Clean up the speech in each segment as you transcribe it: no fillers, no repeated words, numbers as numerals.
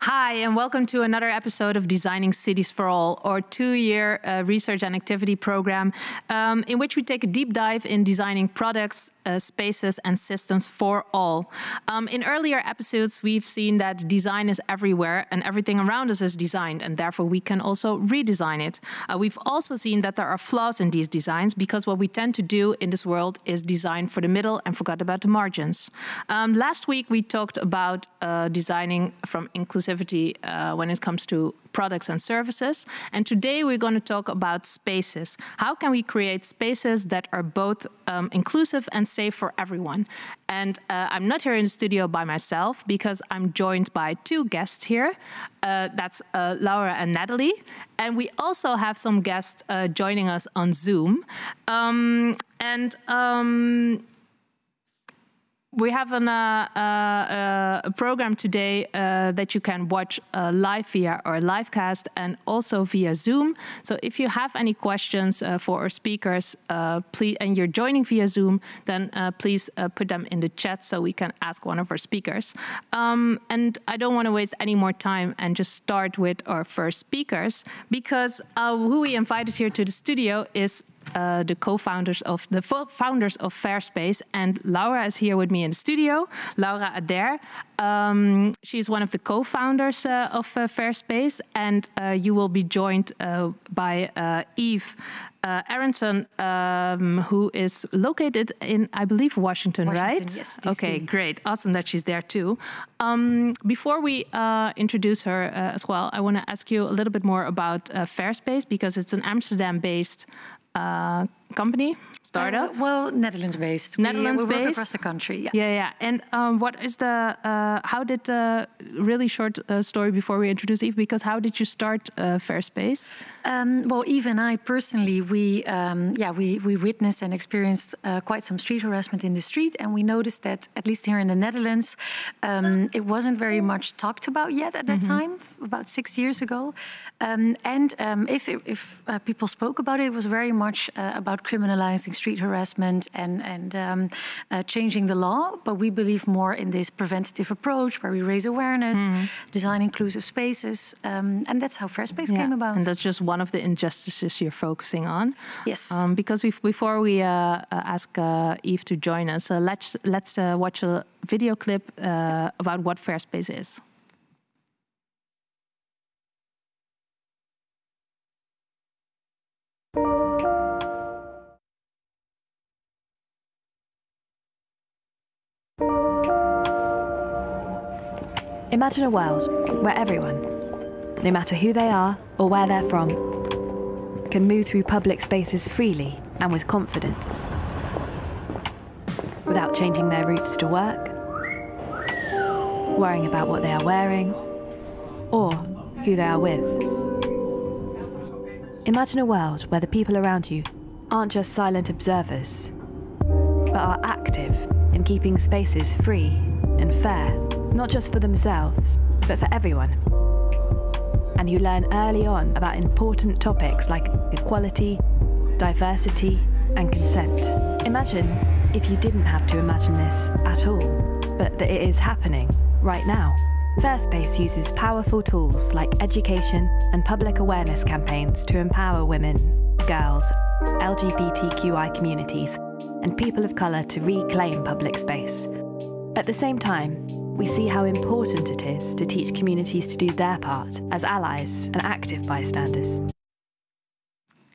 Hi, and welcome to another episode of Designing Cities for All, our 2-year research and activity program, in which we take a deep dive in designing products, spaces, and systems for all. In earlier episodes, we've seen that design is everywhere and everything around us is designed, and therefore we can also redesign it. We've also seen that there are flaws in these designs because what we tend to do in this world is design for the middle and forgot about the margins. Last week, we talked about designing from inclusivity when it comes to products and services. And today we're going to talk about spaces. How can we create spaces that are both inclusive and safe for everyone? And I'm not here in the studio by myself because I'm joined by two guests here. That's Laura and Natalie. And we also have some guests joining us on Zoom. We have a program today that you can watch live via our livecast and also via Zoom. So if you have any questions for our speakers, please, and you're joining via Zoom, then please put them in the chat so we can ask one of our speakers. And I don't want to waste any more time and just start with our first speakers because who we invited here to the studio is the co-founders of the founders of Fairspace, and Laura is here with me in the studio. Laura Adair, she's one of the co-founders of Fairspace, and you will be joined by Eve Aronson, who is located in, I believe, Washington, right? Yes. DC. Okay, great, awesome that she's there too. Before we introduce her as well, I want to ask you a little bit more about Fairspace because it's an Amsterdam-based company, startup? Well, Netherlands-based. Netherlands-based? We work across the country, Yeah. And what is the, how did, really short story before we introduce Eve, because how did you start Fairspace? Well, Eve and I personally, we witnessed and experienced quite some street harassment in the street, and we noticed that, at least here in the Netherlands, it wasn't very much talked about yet at that time, about 6 years ago. If people spoke about it, it was very much about criminalizing street harassment and changing the law. But we believe more in this preventative approach where we raise awareness, design inclusive spaces, and that's how Fairspace came about. And that's just one of the injustices you're focusing on. Yes. Because before we ask Eve to join us, let's watch a video clip about what Fairspace is. Imagine a world where everyone, no matter who they are or where they're from, can move through public spaces freely and with confidence, without changing their routes to work, worrying about what they are wearing, or who they are with. Imagine a world where the people around you aren't just silent observers, but are active in keeping spaces free and fair, not just for themselves, but for everyone. And who learn early on about important topics like equality, diversity, and consent. Imagine if you didn't have to imagine this at all, but that it is happening right now. Fairspace uses powerful tools like education and public awareness campaigns to empower women, girls, LGBTQI communities, and people of colour to reclaim public space. At the same time, we see how important it is to teach communities to do their part as allies and active bystanders.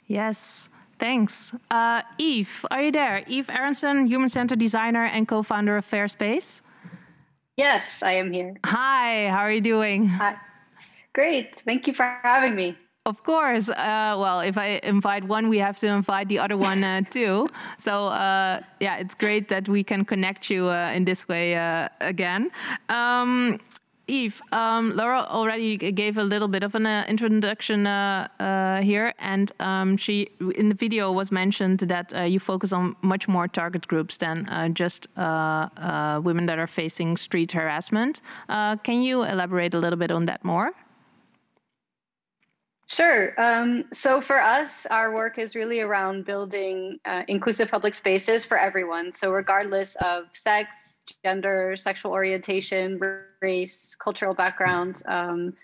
Yes, thanks. Eve, are you there? Eve Aronson, human-centered designer and co-founder of Fairspace. Yes, I am here. Hi, how are you doing? Hi. Great, thank you for having me. Of course. Well, if I invite one, we have to invite the other one too. So yeah, it's great that we can connect you in this way again. Eve, Laura already gave a little bit of an introduction here, and she, in the video, was mentioned that you focus on much more target groups than just women that are facing street harassment. Can you elaborate a little bit on that more? Sure. So for us, our work is really around building inclusive public spaces for everyone. So regardless of sex, gender, sexual orientation, race, cultural background,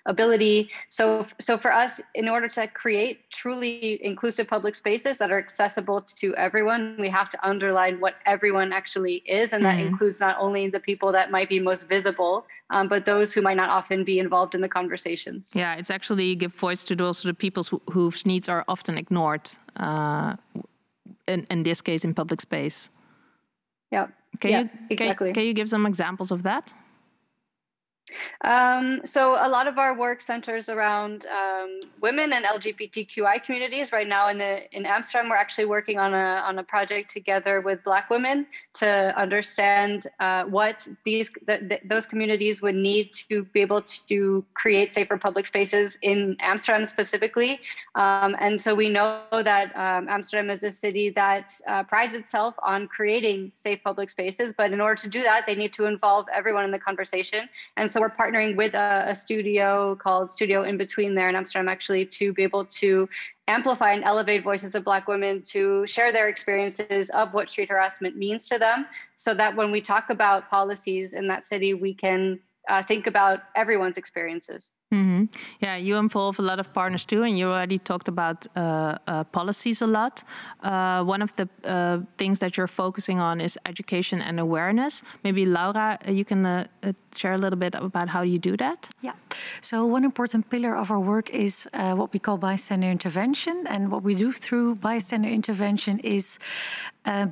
ability. So for us, in order to create truly inclusive public spaces that are accessible to everyone, we have to underline what everyone actually is. And that includes not only the people that might be most visible, but those who might not often be involved in the conversations. Yeah, it's actually give voice to also the people whose needs are often ignored, in this case, in public space. Yeah, exactly. Can you give some examples of that? So a lot of our work centers around women and LGBTQI communities. Right now in Amsterdam, we're actually working on a project together with Black women to understand what those communities would need to be able to create safer public spaces in Amsterdam specifically. And so we know that Amsterdam is a city that prides itself on creating safe public spaces, but in order to do that, they need to involve everyone in the conversation. And so we're partnering with a studio called Studio In Between there in Amsterdam, actually, to be able to amplify and elevate voices of Black women to share their experiences of what street harassment means to them, so that when we talk about policies in that city, we can think about everyone's experiences. Mm-hmm. Yeah, you involve a lot of partners too, and you already talked about policies a lot. One of the things that you're focusing on is education and awareness. Maybe Laura, you can share a little bit about how you do that? Yeah, so one important pillar of our work is what we call bystander intervention. And what we do through bystander intervention is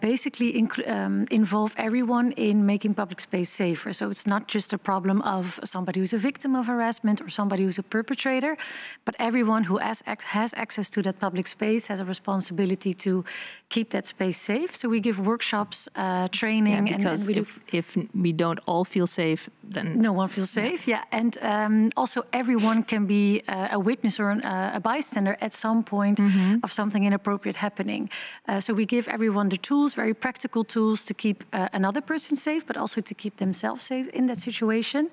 basically involve everyone in making public space safer. So it's not just a problem of somebody who's a victim of harassment or somebody who's a perpetrator, but everyone who has access to that public space has a responsibility to keep that space safe. So we give workshops, training. Yeah, because if we don't all feel safe, then no one feels safe. Yeah, and also everyone can be a witness or a bystander at some point of something inappropriate happening. So we give everyone the tools, very practical tools, to keep another person safe, but also to keep themselves safe in that situation.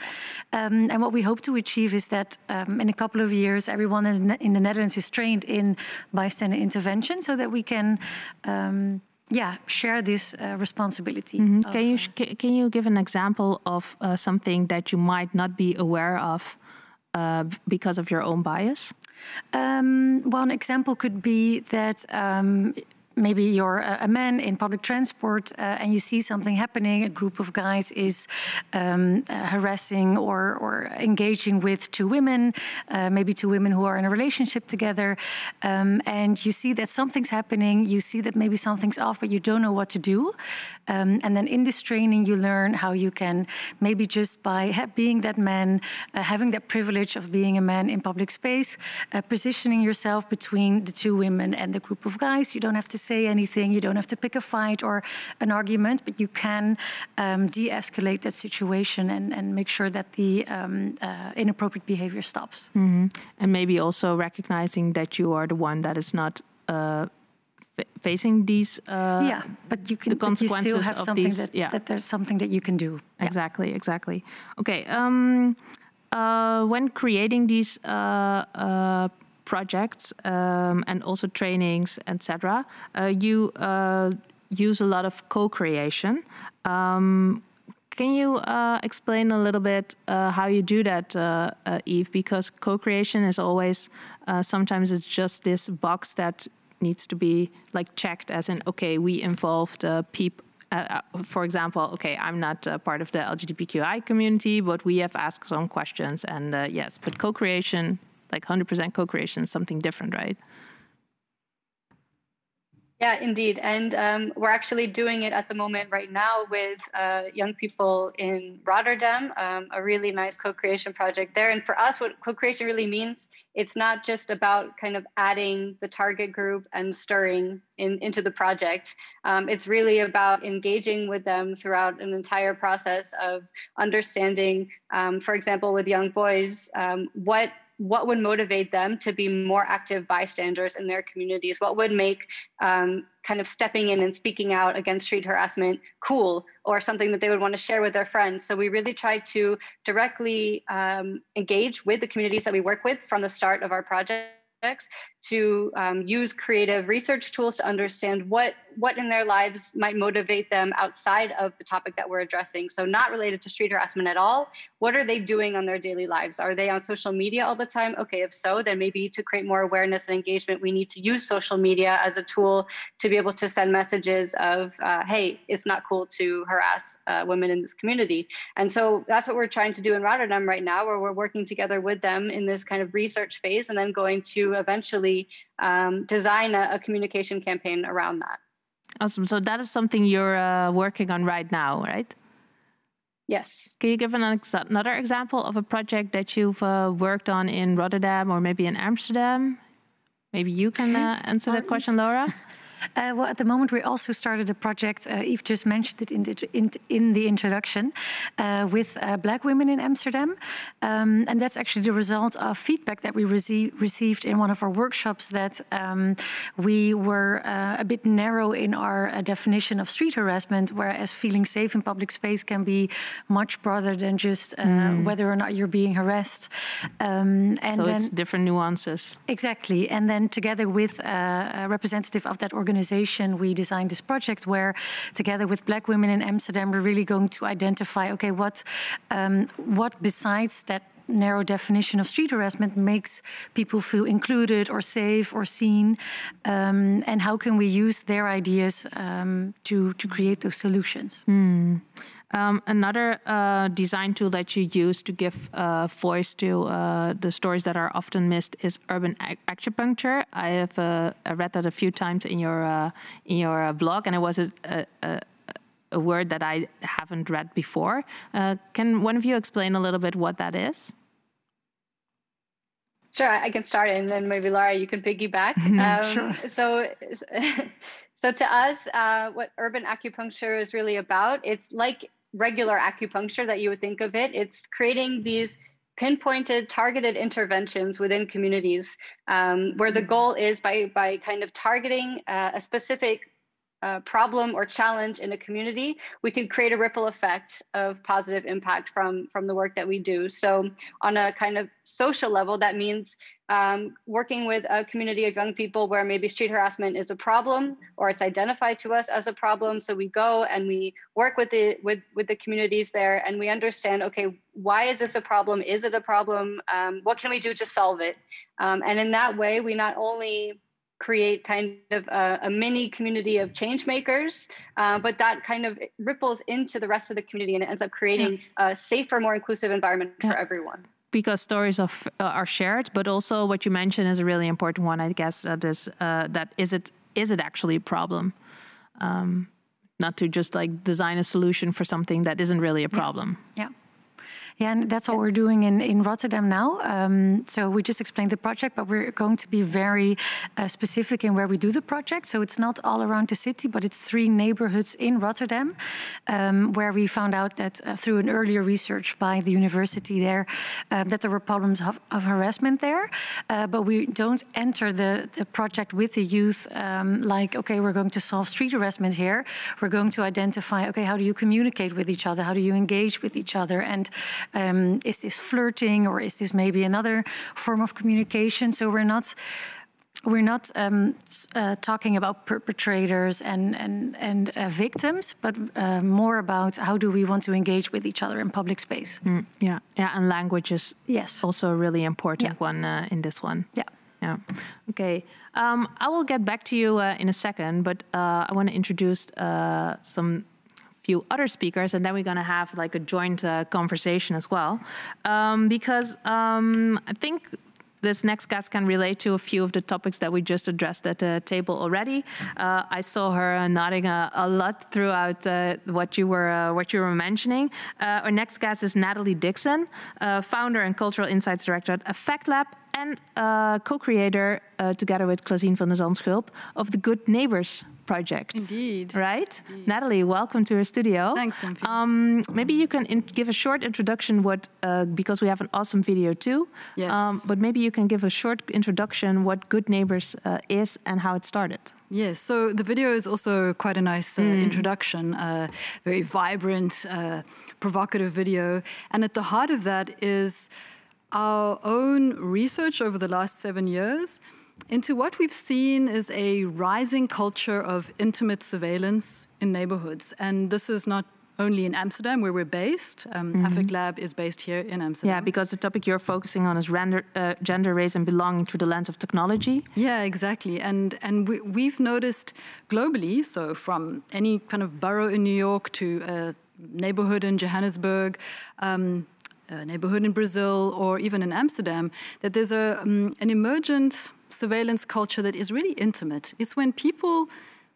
And what we hope to achieve is that in a couple of years, everyone in the Netherlands is trained in bystander intervention, so that we can share this responsibility. Can you give an example of something that you might not be aware of because of your own bias? One example could be that maybe you're a man in public transport and you see something happening. A group of guys is harassing or engaging with two women, maybe two women who are in a relationship together. And you see that something's happening. You see that maybe something's off, but you don't know what to do. And then in this training, you learn how you can maybe just by being that man, having that privilege of being a man in public space, positioning yourself between the two women and the group of guys. You don't have to say anything, you don't have to pick a fight or an argument, but you can de-escalate that situation and make sure that the inappropriate behavior stops. And maybe also recognizing that you are the one that is not facing these but you can, the consequences you still have of something these. that there's something that you can do. Exactly. Okay. When creating these projects and also trainings, etc., you use a lot of co-creation. Can you explain a little bit how you do that, Eve? Because co-creation is always, sometimes it's just this box that needs to be like checked as in, okay, we involved people. For example, okay, I'm not part of the LGBTQI community, but we have asked some questions, and yes, but co-creation, like 100% co-creation, is something different, right? Yeah, indeed. And we're actually doing it at the moment right now with young people in Rotterdam, a really nice co-creation project there. And for us, what co-creation really means, it's not just about kind of adding the target group and stirring into the project. It's really about engaging with them throughout an entire process of understanding, for example, with young boys, what would motivate them to be more active bystanders in their communities? What would make kind of stepping in and speaking out against street harassment cool, or something that they would want to share with their friends? So we really try to directly engage with the communities that we work with from the start of our projects to use creative research tools to understand what in their lives might motivate them outside of the topic that we're addressing. So not related to street harassment at all. What are they doing on their daily lives? Are they on social media all the time? Okay, if so, then maybe to create more awareness and engagement, we need to use social media as a tool to be able to send messages of, hey, it's not cool to harass women in this community. And so that's what we're trying to do in Rotterdam right now, where we're working together with them in this kind of research phase and then going to eventually design a communication campaign around that. Awesome. So that is something you're working on right now, right? Yes. Can you give another example of a project that you've worked on in Rotterdam or maybe in Amsterdam? Maybe you can answer that question, Laura. Well, at the moment, we also started a project, Yves just mentioned it in the introduction, with Black women in Amsterdam. And that's actually the result of feedback that we received in one of our workshops, that we were a bit narrow in our definition of street harassment, whereas feeling safe in public space can be much broader than just whether or not you're being harassed. And so it's different nuances. Exactly. And then together with a representative of that organization, we designed this project where, together with Black women in Amsterdam, we're really going to identify, okay, what besides that narrow definition of street harassment makes people feel included or safe or seen, and how can we use their ideas to create those solutions. Another design tool that you use to give voice to the stories that are often missed is urban acupuncture. I have read that a few times in your blog, and it was a word that I haven't read before. Can one of you explain a little bit what that is? Sure, I can start, and then maybe Laura, you can piggyback. Sure. So to us, what urban acupuncture is really about, it's like regular acupuncture that you would think of it. It's creating these pinpointed, targeted interventions within communities, where the goal is by kind of targeting a specific problem or challenge in a community, we can create a ripple effect of positive impact from the work that we do. So on a kind of social level, that means working with a community of young people where maybe street harassment is a problem or it's identified to us as a problem. So we go and we work with the communities there, and we understand, okay, why is this a problem? Is it a problem? What can we do to solve it? And in that way, we not only create kind of a mini community of change makers, but that kind of ripples into the rest of the community, and it ends up creating a safer, more inclusive environment for everyone. Because stories are shared, but also what you mentioned is a really important one, I guess, is it actually a problem? Not to just like design a solution for something that isn't really a problem. Yeah, and that's what we're doing in Rotterdam now. So we just explained the project, but we're going to be very specific in where we do the project. So it's not all around the city, but it's 3 neighborhoods in Rotterdam, where we found out that through an earlier research by the university there, that there were problems of harassment there. But we don't enter the project with the youth like, okay, we're going to solve street harassment here. We're going to identify, okay, how do you communicate with each other? How do you engage with each other? And is this flirting, or is this maybe another form of communication? So we're not talking about perpetrators and victims, but more about how do we want to engage with each other in public space. Yeah, and language is also a really important one in this one. Yeah. Okay. I will get back to you in a second, but I want to introduce some few other speakers, and then we're going to have like a joint conversation as well, because I think this next guest can relate to a few of the topics that we just addressed at the table already. I saw her nodding a lot throughout what you were mentioning. Our next guest is Natalie Dixon, founder and cultural insights director at Effect Lab, and co-creator together with Clausine van der Zandschulp of the Good Neighbors project. Indeed. Right? Indeed. Natalie, welcome to our studio. Thanks, Dunphy. Maybe you can give a short introduction because we have an awesome video too. Yes. But maybe you can give a short introduction what Good Neighbors is and how it started. Yes, so the video is also quite a nice introduction, very vibrant, provocative video. And at the heart of that is our own research over the last 7 years into what we've seen is a rising culture of intimate surveillance in neighborhoods. And this is not only in Amsterdam, where we're based. Affect Lab is based here in Amsterdam. Yeah, because the topic you're focusing on is gender, race, and belonging through the lens of technology. Yeah, exactly. And we've noticed globally, so from any kind of borough in New York to a neighborhood in Johannesburg, a neighborhood in Brazil, or even in Amsterdam, that there's an emergent surveillance culture that is really intimate. It's when people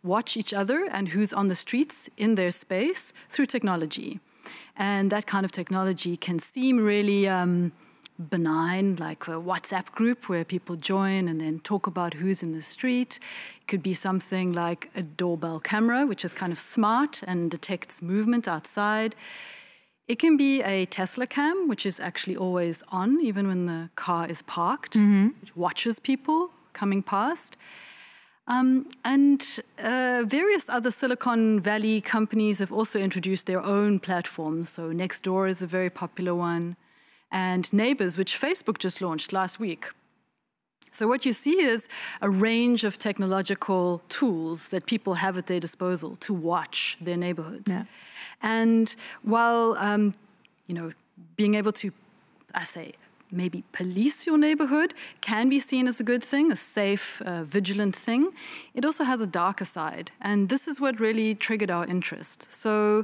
watch each other and who's on the streets in their space through technology. And that kind of technology can seem really benign, like a WhatsApp group where people join and then talk about who's in the street. It could be something like a doorbell camera, which is kind of smart and detects movement outside. It can be a Tesla cam, which is actually always on, even when the car is parked. It watches people coming past. And various other Silicon Valley companies have also introduced their own platforms. So Nextdoor is a very popular one. And Neighbors, which Facebook just launched last week. So what you see is a range of technological tools that people have at their disposal to watch their neighborhoods. Yeah. And while, being able to, maybe police your neighborhood can be seen as a good thing, a safe, vigilant thing, it also has a darker side. And this is what really triggered our interest. So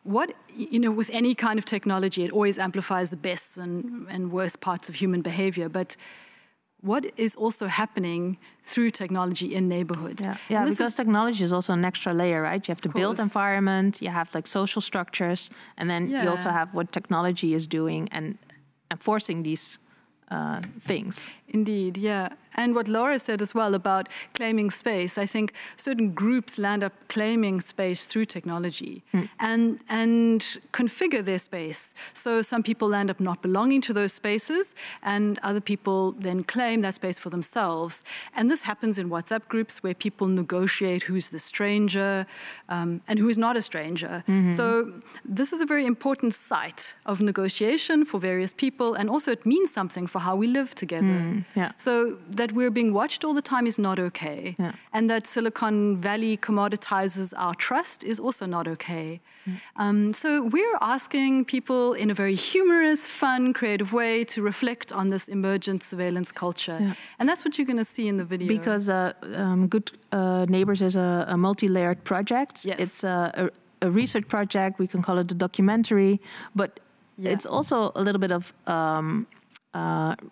with any kind of technology, it always amplifies the best and worst parts of human behavior. But what is also happening through technology in neighborhoods? Yeah, because technology is also an extra layer, right? You have the built environment, you have like social structures, and then you also have what technology is doing and enforcing these things. Indeed, yeah. And what Laura said as well about claiming space, I think certain groups land up claiming space through technology and configure their space. So some people land up not belonging to those spaces, and other people then claim that space for themselves. And this happens in WhatsApp groups where people negotiate who's the stranger and who is not a stranger. So this is a very important site of negotiation for various people, and also it means something for how we live together. So that we're being watched all the time is not okay. And that Silicon Valley commoditizes our trust is also not okay. So we're asking people in a very humorous, fun, creative way to reflect on this emergent surveillance culture. And that's what you're going to see in the video. Because Good Neighbors is a multi-layered project. It's a research project, we can call it a documentary, but it's also a little bit of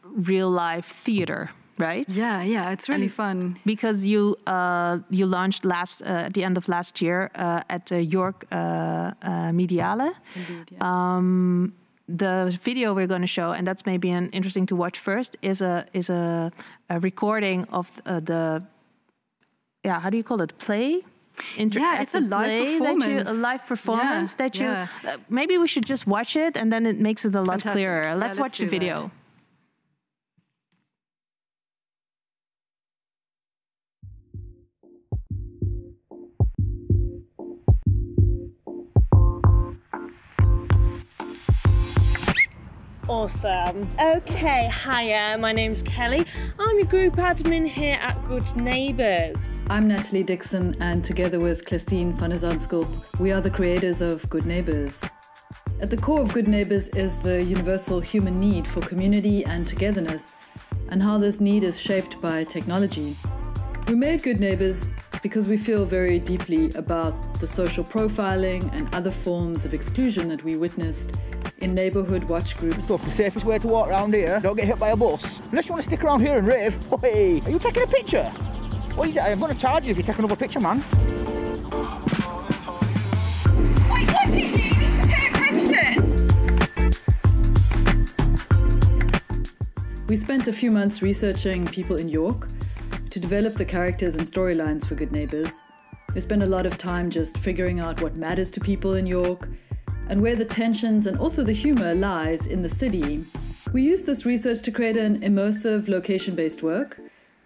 real-life theater. Right? Yeah, it's really fun. Because you launched at the end of last year at York Mediale. Indeed, the video we're going to show, and that's maybe interesting to watch first, is a recording of how do you call it? Play? It's a live performance. A live performance that you. Maybe we should just watch it, and then it makes it a lot clearer. Let's watch the video. That. Awesome. Okay, hiya, my name's Kelly. I'm your group admin here at Good Neighbors. I'm Natalie Dixon, and together with Christine van der Zandschulp, we are the creators of Good Neighbors. At the core of Good Neighbors is the universal human need for community and togetherness, and how this need is shaped by technology. We made Good Neighbors because we feel very deeply about the social profiling and other forms of exclusion that we witnessed in neighbourhood watch groups. So the safest way to walk around here, don't get hit by a bus. Unless you want to stick around here and rave. Hey, are you taking a picture? What are you doing? I'm going to charge you if you take another picture, man. Wait, what do you need to pay attention? We spent a few months researching people in York to develop the characters and storylines for Good Neighbors. We spent a lot of time just figuring out what matters to people in York, and where the tensions and also the humor lies in the city. We used this research to create an immersive location-based work.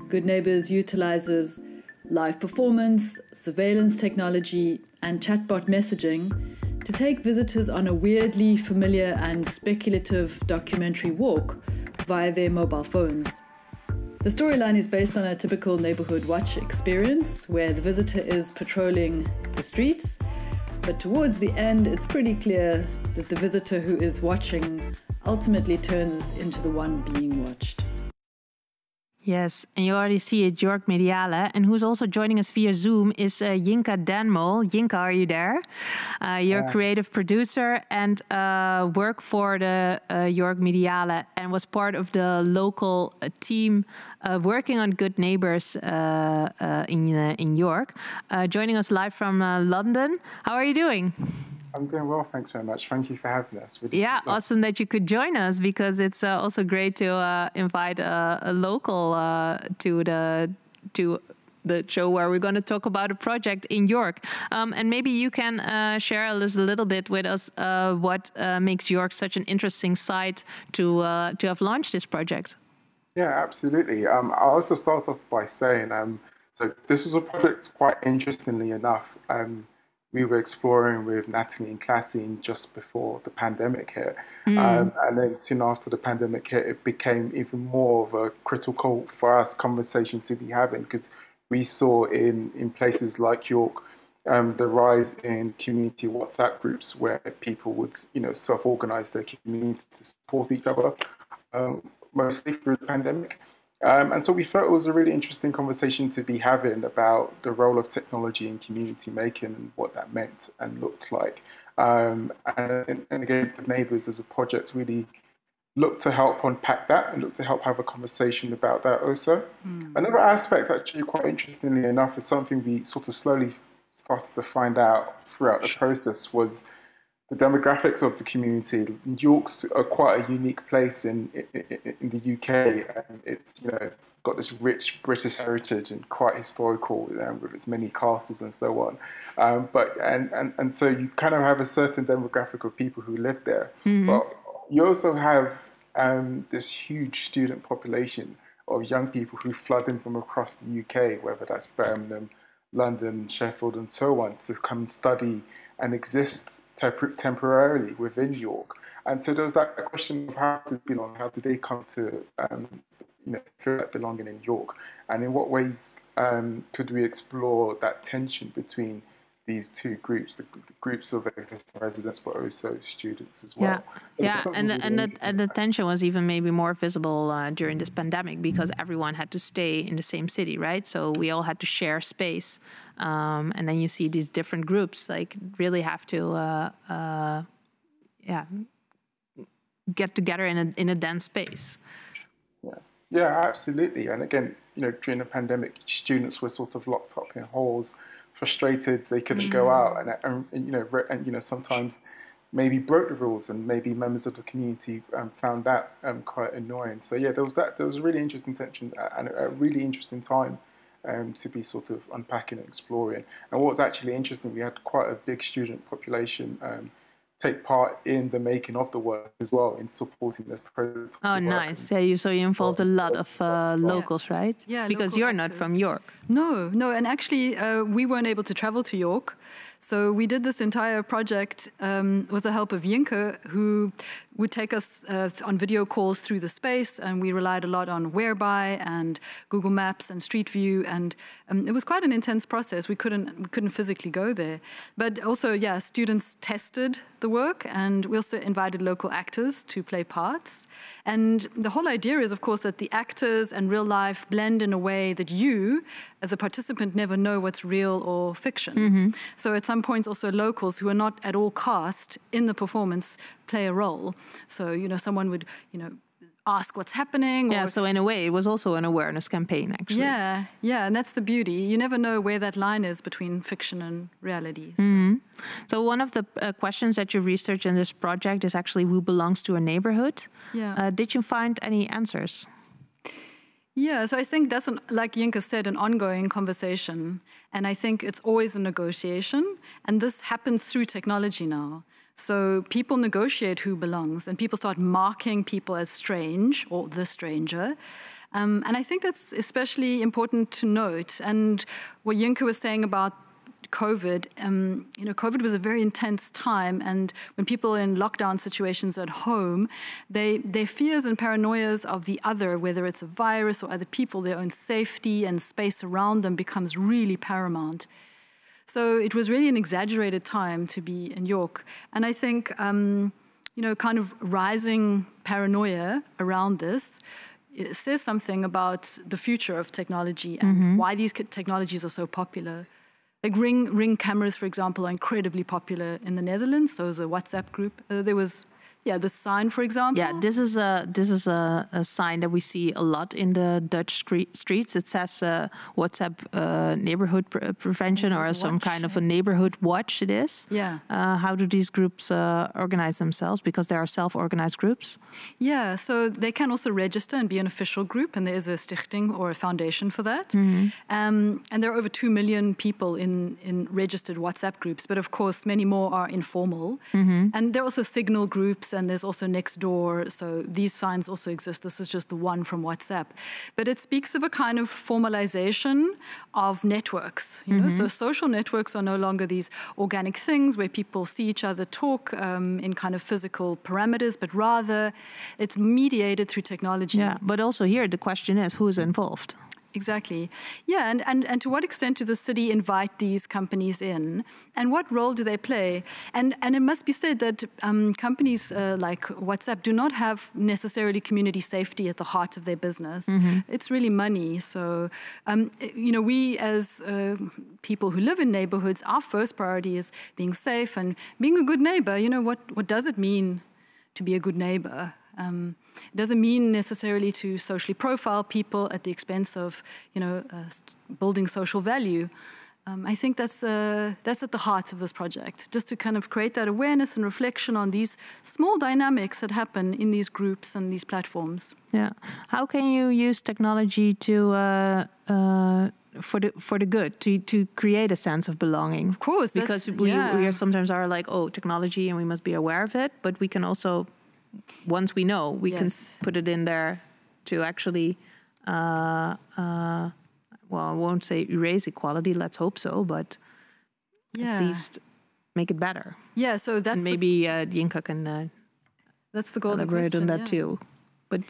Good Neighbors utilizes live performance, surveillance technology, and chatbot messaging to take visitors on a weirdly familiar and speculative documentary walk via their mobile phones. The storyline is based on a typical neighborhood watch experience where the visitor is patrolling the streets, but towards the end it's pretty clear that the visitor who is watching ultimately turns into the one being watched. Yes, and you already see it, York Mediale. And who's also joining us via Zoom is Yinka Danmol. Yinka, are you there? You're a creative producer and work for the York Mediale and was part of the local team working on Good Neighbors in York. Joining us live from London. How are you doing? I'm doing well, thanks very much. Thank you for having us. Yeah, awesome that you could join us, because it's also great to invite a local to the show where we're going to talk about a project in York. And maybe you can share a little bit with us what makes York such an interesting site to have launched this project. Yeah, absolutely. I'll also start off by saying, so this was a project quite interestingly enough. We were exploring with Natalie and Classine just before the pandemic hit. And then soon after the pandemic hit, it became even more of a critical for us conversation to be having, because we saw in places like York, the rise in community WhatsApp groups where people would, self-organize their community to support each other, mostly through the pandemic. And so we felt it was a really interesting conversation to be having about the role of technology in community making and what that meant and looked like. And again, Good Neighbors as a project really looked to help unpack that and looked to help have a conversation about that also. Another aspect, actually, quite interestingly enough, is something we sort of slowly started to find out throughout the process was the demographics of the community. York's quite a unique place in the UK, and it's got this rich British heritage and quite historical with its many castles and so on. And so you kind of have a certain demographic of people who live there, but you also have this huge student population of young people who flood in from across the UK, whether that's Birmingham, London, Sheffield, and so on, to come study and exist temporarily within York. And so there was that question of how did they come to feel like belonging in York, and in what ways could we explore that tension between these two groups, the groups of existing residents, but also students as well. And the tension was even maybe more visible during this pandemic, because everyone had to stay in the same city, right? So we all had to share space, and then you see these different groups like really have to get together in a dense space. Yeah, absolutely. And again, during the pandemic, students were sort of locked up in halls, frustrated they couldn't go out, and sometimes maybe broke the rules, and maybe members of the community found that quite annoying. So yeah, there was a really interesting tension and a really interesting time to be sort of unpacking and exploring. And what was actually interesting, we had quite a big student population take part in the making of the work as well, in supporting this project. Oh, nice. Yeah, so you involved a lot of locals, right? Yeah, because you're not from York. No, and actually we weren't able to travel to York. So we did this entire project with the help of Yinka, who would take us on video calls through the space, and we relied a lot on Whereby and Google Maps and Street View, and it was quite an intense process. We couldn't physically go there, but also, yeah, students tested the work, and we also invited local actors to play parts. And the whole idea is, of course, that the actors and real life blend in a way that you, as a participant, never know what's real or fiction. So at some points, also locals who are not at all cast in the performance play a role. So, someone would, ask what's happening. Yeah, so in a way, it was also an awareness campaign, actually. Yeah, and that's the beauty. You never know where that line is between fiction and reality. So one of the questions that you research in this project is actually who belongs to a neighborhood. Yeah. Did you find any answers? Yeah, so I think that's, like Yinka said, an ongoing conversation. And I think it's always a negotiation. And this happens through technology now. So people negotiate who belongs, and people start marking people as strange or the stranger. And I think that's especially important to note. And what Yinka was saying about COVID, COVID was a very intense time, and when people are in lockdown situations at home, their fears and paranoias of the other, whether it's a virus or other people, their own safety and space around them becomes really paramount. So it was really an exaggerated time to be in York. And I think, kind of rising paranoia around this, it says something about the future of technology and why these technologies are so popular. Like Ring cameras, for example, are incredibly popular in the Netherlands. So as a WhatsApp group, there was the sign, for example. Yeah, this is a sign that we see a lot in the Dutch streets. It says WhatsApp neighborhood prevention or some kind of a neighborhood watch. It is. Yeah. How do these groups organize themselves? Because there are self-organized groups. Yeah, so they can also register and be an official group, and there is a stichting or a foundation for that. And there are over 2 million people in registered WhatsApp groups, but of course many more are informal. And there are also Signal groups, and there's also Nextdoor, so these signs also exist. This is just the one from WhatsApp. But it speaks of a kind of formalization of networks. You know? So social networks are no longer these organic things where people see each other talk in kind of physical parameters, but rather it's mediated through technology. Yeah, but also here the question is, who's involved? Exactly. Yeah, and to what extent do the city invite these companies in? And what role do they play? And it must be said that companies like WhatsApp do not have necessarily community safety at the heart of their business. It's really money. So, we as people who live in neighborhoods, our first priority is being safe and being a good neighbor. You know, what does it mean to be a good neighbor? It doesn't mean necessarily to socially profile people at the expense of, building social value. I think that's at the heart of this project, just to kind of create that awareness and reflection on these small dynamics that happen in these groups and these platforms. Yeah. How can you use technology to for the good, to create a sense of belonging? Of course, because we are sometimes like, oh, technology, and we must be aware of it, but we can also, once we know, we can put it in there to actually, I won't say erase equality, let's hope so, but at least make it better. Yeah, so that's... And maybe Yinka can that's the golden elaborate question, on that too. But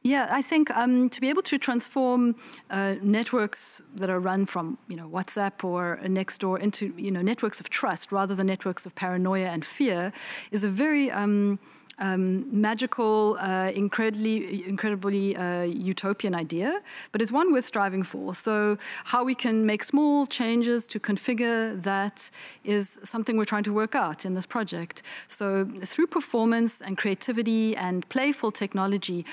yeah, I think to be able to transform networks that are run from WhatsApp or Nextdoor into networks of trust rather than networks of paranoia and fear is a very magical, incredibly utopian idea, but it's one worth striving for. So how we can make small changes to configure that is something we're trying to work out in this project. So through performance and creativity and playful technology,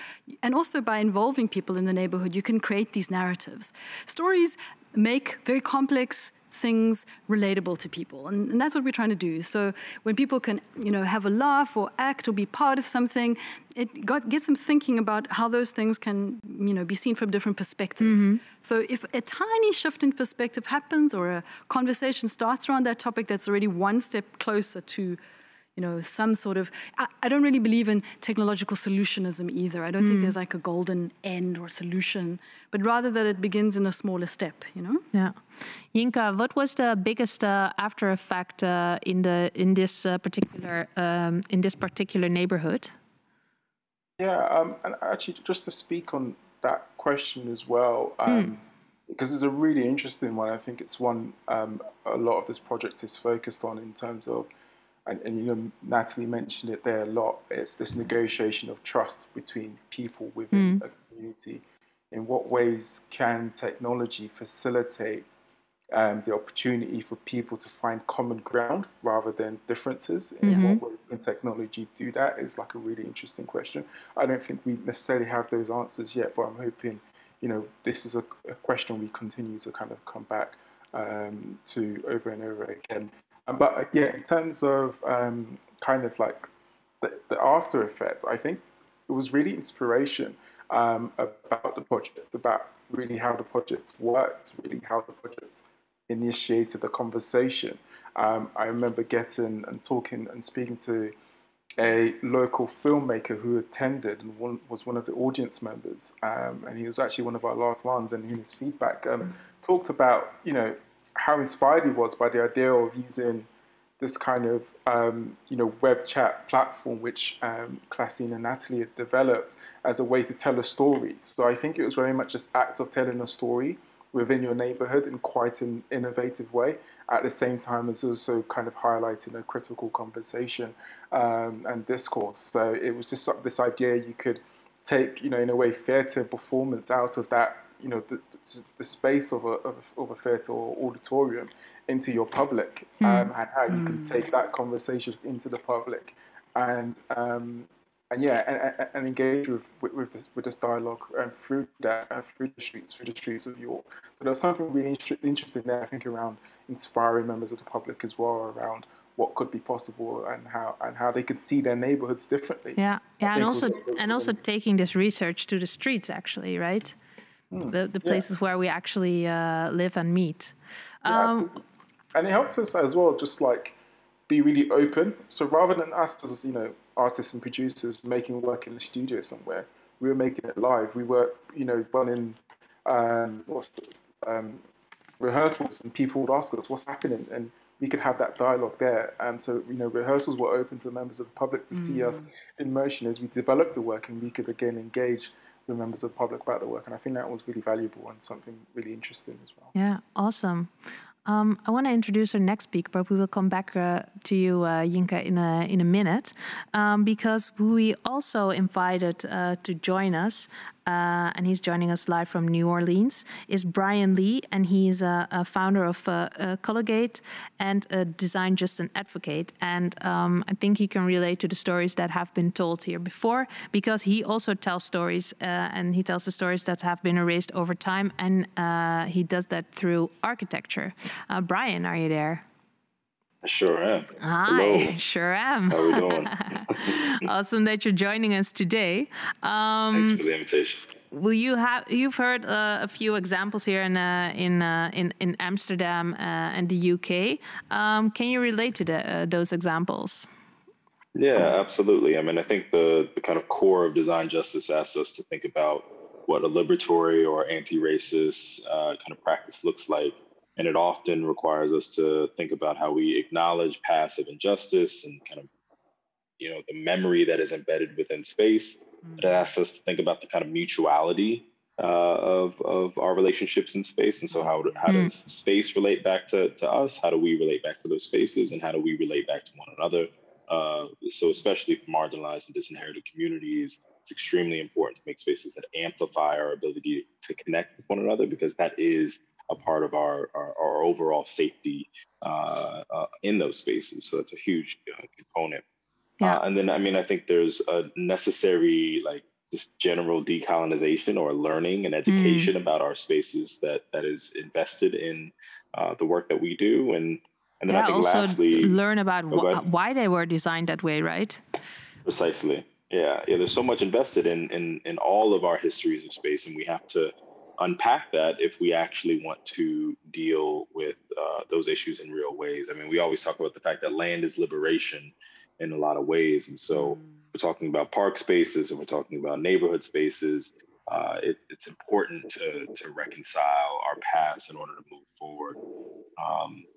and also by involving people in the neighborhood, you can create these narratives. Stories make very complex things relatable to people, and that's what we're trying to do. So when people can, have a laugh or act or be part of something, it gets them thinking about how those things can, be seen from a different perspective. So if a tiny shift in perspective happens or a conversation starts around that topic, that's already one step closer to some sort of... I don't really believe in technological solutionism either. I don't think there's like a golden end or solution, but rather that it begins in a smaller step, Yeah. Yinka, what was the biggest after effect in this particular neighborhood? Yeah, and actually just to speak on that question as well, because it's a really interesting one. I think it's one a lot of this project is focused on in terms of, and Natalie mentioned it there a lot, it's this negotiation of trust between people within a community. In what ways can technology facilitate the opportunity for people to find common ground rather than differences? In what way can technology do that is like a really interesting question. I don't think we necessarily have those answers yet, but I'm hoping, this is a question we continue to kind of come back to over and over again. But in terms of kind of like the after effects, I think it was really inspiration about the project, about really how the project worked, really how the project initiated the conversation. I remember getting and talking and speaking to a local filmmaker who attended and was one of the audience members, and he was actually one of our last ones, and in his feedback talked about, how inspired he was by the idea of using this kind of web chat platform which Classine and Natalie had developed as a way to tell a story. So I think it was very much this act of telling a story within your neighborhood in quite an innovative way, at the same time as also kind of highlighting a critical conversation and discourse. So it was just this idea you could take, in a way, theatre performance out of that, the space of a theatre or auditorium into your public, and how you can take that conversation into the public, and engage with this dialogue through the streets of York. So there's something really interesting there, I think, around inspiring members of the public as well around what could be possible and how they could see their neighborhoods differently. Yeah, and also taking this research to the streets, actually, right? The places where we actually live and meet. And it helped us as well, just like be really open. So rather than us as artists and producers making work in the studio somewhere, we were making it live. We were running rehearsals, and people would ask us what's happening, and we could have that dialogue there. And so rehearsals were open to members of the public to see us in motion as we developed the work, and we could again engage with members of the public about the work. And I think that was really valuable and something really interesting as well. Yeah, awesome. I want to introduce our next speaker, but we will come back to you, Yinka, in a minute, because we also invited to join us, and he's joining us live from New Orleans, is Brian Lee, and he's a founder of Colligate and a Design Just an Advocate. And I think he can relate to the stories that have been told here before, because he also tells stories, and he tells the stories that have been erased over time, and he does that through architecture. Brian, are you there? I sure am. Hi, hello. Sure am. How are we doing? Awesome that you're joining us today. Thanks for the invitation. You've heard a few examples here in Amsterdam and the UK. Can you relate to those examples? Yeah, absolutely. I mean, I think the kind of core of design justice asks us to think about what a liberatory or anti-racist kind of practice looks like. And it often requires us to think about how we acknowledge passive injustice and kind of, the memory that is embedded within space. It asks us to think about the kind of mutuality of our relationships in space. And so how does space relate back to us? How do we relate back to those spaces? And how do we relate back to one another? So especially for marginalized and disinherited communities, it's extremely important to make spaces that amplify our ability to connect with one another, because that is a part of our overall safety in those spaces. So that's a huge component. Yeah. And then, I think there's a necessary, just general decolonization or learning and education about our spaces that is invested in the work that we do. And then I think also lastly, learn about why they were designed that way, right? Precisely. Yeah. There's so much invested in all of our histories of space, and we have to unpack that if we actually want to deal with those issues in real ways. I mean, we always talk about the fact that land is liberation in a lot of ways. And so we're talking about park spaces and we're talking about neighborhood spaces. It's important to reconcile our paths in order to move forward.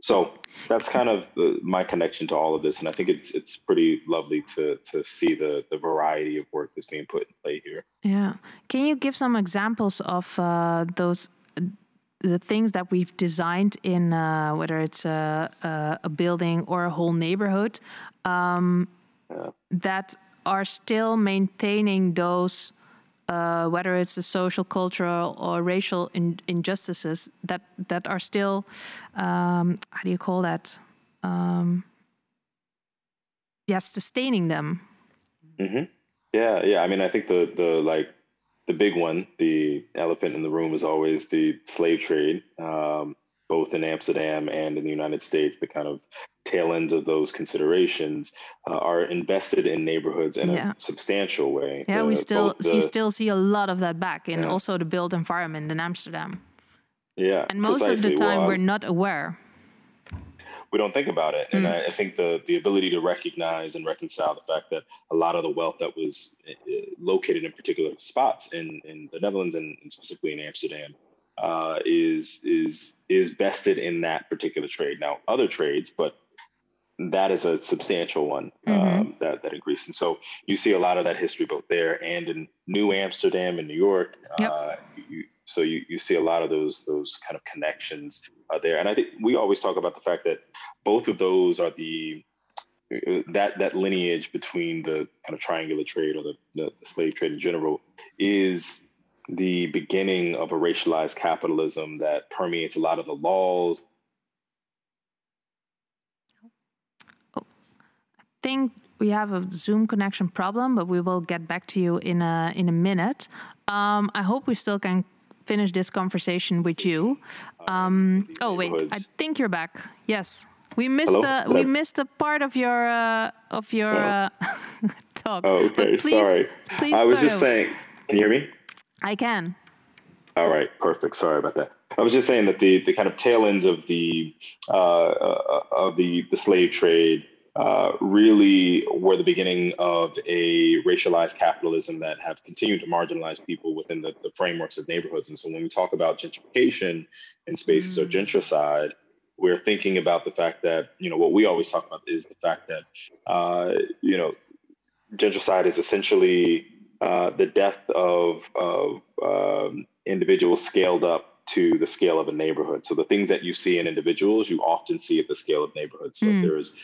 So that's kind of my connection to all of this. And I think it's pretty lovely to see the variety of work that's being put in play here. Yeah. Can you give some examples of the things that we've designed in whether it's a building or a whole neighborhood that are still maintaining those whether it's the social, cultural, or racial injustices that are still, how do you call that? Sustaining them. Mm-hmm. Yeah. I mean, I think the big one, the elephant in the room, is always the slave trade, both in Amsterdam and in the United States. The kind of tail ends of those considerations are invested in neighborhoods in a substantial way. Yeah, we still see a lot of that back in also the built environment in Amsterdam. Yeah, and most of the time we're not aware. We don't think about it. And I think the ability to recognize and reconcile the fact that a lot of the wealth that was located in particular spots in the Netherlands and specifically in Amsterdam is vested in that particular trade. Now, other trades, but that is a substantial one that increased. And so you see a lot of that history both there and in New Amsterdam and New York. So you see a lot of those kind of connections there. And I think we always talk about the fact that both of those are that lineage between the kind of triangular trade or the slave trade in general is the beginning of a racialized capitalism that permeates a lot of the laws. I think we have a Zoom connection problem, but we will get back to you in a minute. I hope we still can finish this conversation with you. Oh wait, I think you're back. Yes, we missed a part of your talk. Oh, okay, sorry. Please I was just saying. Can you hear me? I can. All right, perfect. Sorry about that. I was just saying that the kind of tail ends of the slave trade really were the beginning of a racialized capitalism that have continued to marginalize people within the frameworks of neighborhoods. And so when we talk about gentrification in spaces or gentricide, we're thinking about the fact that, what we always talk about is the fact that, gentricide is essentially the death of individuals scaled up to the scale of a neighborhood. So the things that you see in individuals, you often see at the scale of neighborhoods. So if there is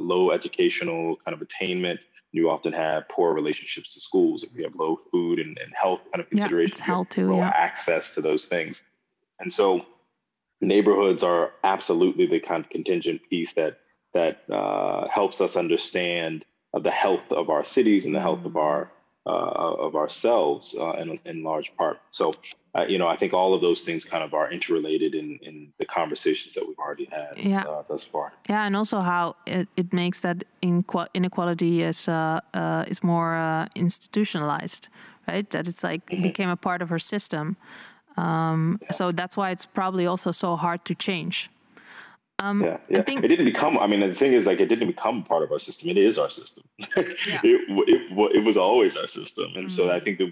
low educational kind of attainment, you often have poor relationships to schools. If we have low food and health kind of considerations, low access to those things. And so neighborhoods are absolutely the kind of contingent piece that helps us understand the health of our cities and the health of ourselves in large part. So, I think all of those things kind of are interrelated in the conversations that we've already had thus far. Yeah, and also how it makes that inequality is more institutionalized, right? That it's like became a part of our system. So that's why it's probably also so hard to change. I think it didn't become. I mean, the thing is, like, it didn't become part of our system. It is our system. It was always our system, and so I think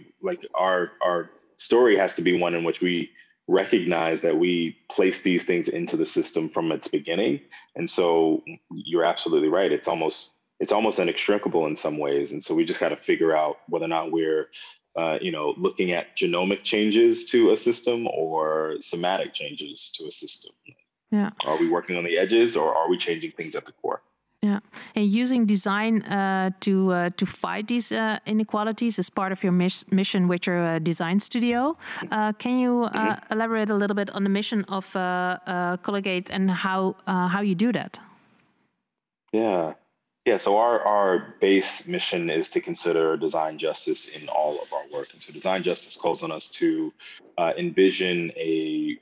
our story has to be one in which we recognize that we place these things into the system from its beginning. And so you're absolutely right. It's almost inextricable in some ways, and so we just got to figure out whether or not we're looking at genomic changes to a system or somatic changes to a system. Yeah. Are we working on the edges, or are we changing things at the core? Yeah, and using design to fight these inequalities is part of your mission with your design studio. Can you elaborate a little bit on the mission of Colligate and how you do that? Yeah. So our base mission is to consider design justice in all of our work, and so design justice calls on us to envision a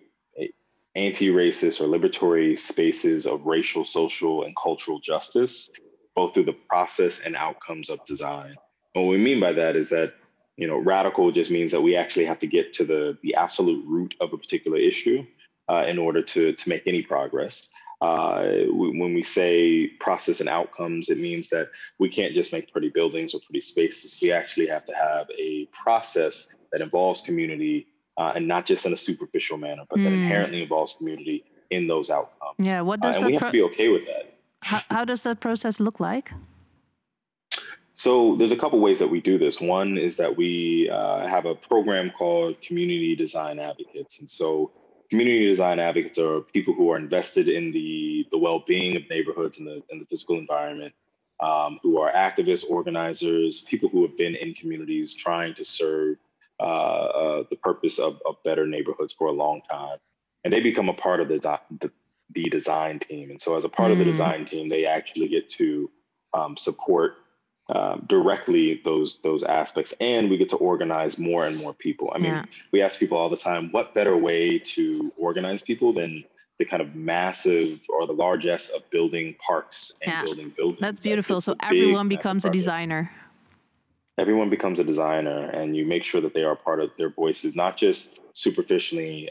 anti-racist or liberatory spaces of racial, social, and cultural justice, both through the process and outcomes of design. What we mean by that is that, radical just means that we actually have to get to the absolute root of a particular issue in order to make any progress. When we say process and outcomes, it means that we can't just make pretty buildings or pretty spaces. We actually have to have a process that involves community, and not just in a superficial manner, but that inherently involves community in those outcomes. Yeah, what does and we have to be okay with that. How does that process look like? So there's a couple ways that we do this. One is that we have a program called Community Design Advocates. And so community design advocates are people who are invested in the well-being of neighborhoods and the physical environment, who are activists, organizers, people who have been in communities trying to serve the purpose of better neighborhoods for a long time. And they become a part of the design team. And so as a part of the design team, they actually get to support directly those aspects. And we get to organize more and more people. I mean, we ask people all the time, what better way to organize people than the kind of massive or the largesse of building parks and building buildings. That's beautiful. So everyone becomes a designer. Everyone becomes a designer, and you make sure that they are part of their voices, not just superficially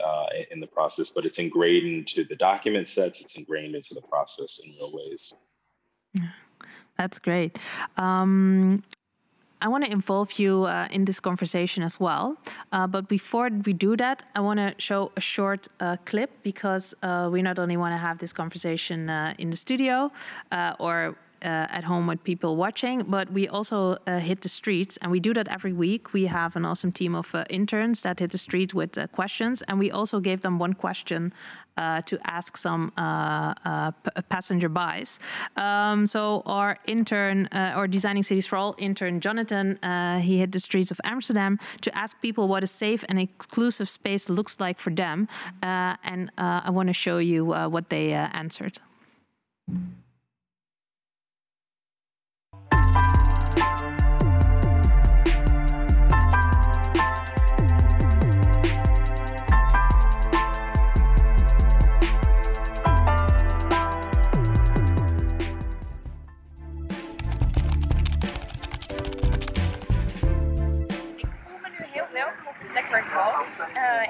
in the process, but it's ingrained into the document sets, it's ingrained into the process in real ways. That's great. I want to involve you in this conversation as well. But before we do that, I want to show a short clip because we not only want to have this conversation in the studio or at home with people watching, but we also hit the streets, and we do that every week. We have an awesome team of interns that hit the street with questions, and we also gave them one question to ask some passenger bys. So our intern, or Designing Cities for All intern, Jonathan, he hit the streets of Amsterdam to ask people what a safe and inclusive space looks like for them. And I want to show you what they answered.